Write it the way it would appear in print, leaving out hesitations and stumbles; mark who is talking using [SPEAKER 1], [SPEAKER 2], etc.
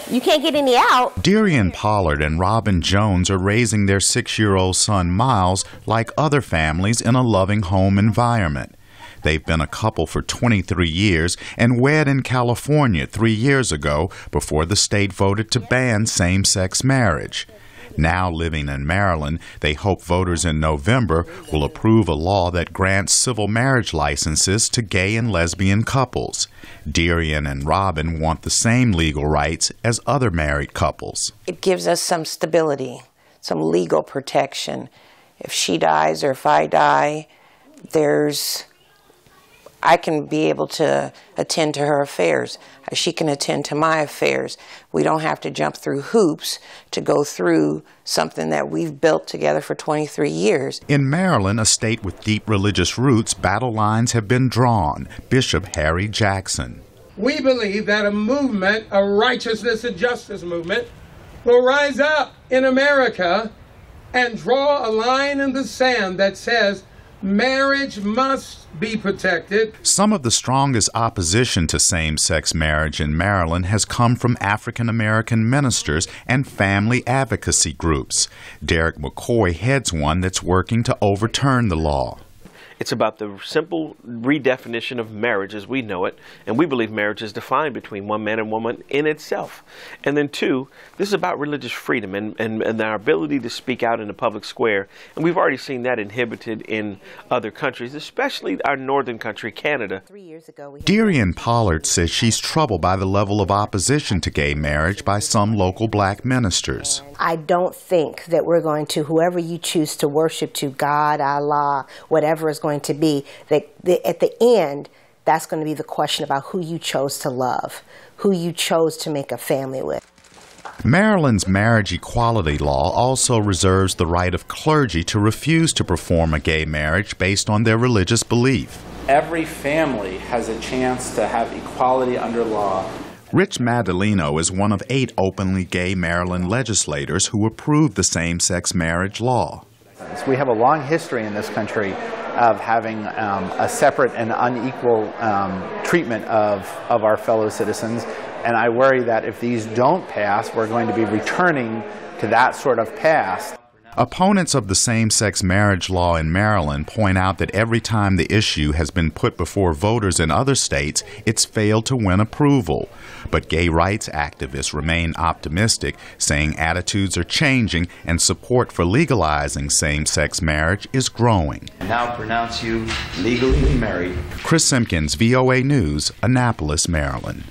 [SPEAKER 1] You can't get any out.
[SPEAKER 2] Darian Pollard and Robin Jones are raising their 6-year-old son Miles like other families in a loving home environment. They've been a couple for 23 years and wed in California 3 years ago before the state voted to ban same-sex marriage. Now living in Maryland, they hope voters in November will approve a law that grants civil marriage licenses to gay and lesbian couples. Darian and Robin want the same legal rights as other married couples.
[SPEAKER 3] It gives us some stability, some legal protection. If she dies or if I die, I can be able to attend to her affairs. She can attend to my affairs. We don't have to jump through hoops to go through something that we've built together for 23 years.
[SPEAKER 2] In Maryland, a state with deep religious roots, battle lines have been drawn. Bishop Harry Jackson.
[SPEAKER 4] We believe that a movement, a righteousness and justice movement, will rise up in America and draw a line in the sand that says marriage must be protected.
[SPEAKER 2] Some of the strongest opposition to same-sex marriage in Maryland has come from African-American ministers and family advocacy groups. Derek McCoy heads one that's working to overturn the law.
[SPEAKER 5] It's about the simple redefinition of marriage as we know it, and we believe marriage is defined between one man and woman in itself. And then two, this is about religious freedom and our ability to speak out in the public square, and we've already seen that inhibited in other countries, especially our northern country, Canada.
[SPEAKER 2] Darian Pollard says she's troubled by the level of opposition to gay marriage by some local black ministers.
[SPEAKER 1] I don't think that we're going to, whoever you choose to worship to, God, Allah, whatever is going to be, that at the end, that's going to be the question about who you chose to love, who you chose to make a family with.
[SPEAKER 2] Maryland's marriage equality law also reserves the right of clergy to refuse to perform a gay marriage based on their religious belief.
[SPEAKER 6] Every family has a chance to have equality under law.
[SPEAKER 2] Rich Madaleno is one of 8 openly gay Maryland legislators who approved the same-sex marriage law.
[SPEAKER 7] We have a long history in this country of having a separate and unequal treatment of our fellow citizens, and I worry that if these don't pass, we're going to be returning to that sort of past.
[SPEAKER 2] Opponents of the same-sex marriage law in Maryland point out that every time the issue has been put before voters in other states, it's failed to win approval. But gay rights activists remain optimistic, saying attitudes are changing and support for legalizing same-sex marriage is growing.
[SPEAKER 8] I now pronounce you legally married.
[SPEAKER 2] Chris Simkins, VOA News, Annapolis, Maryland.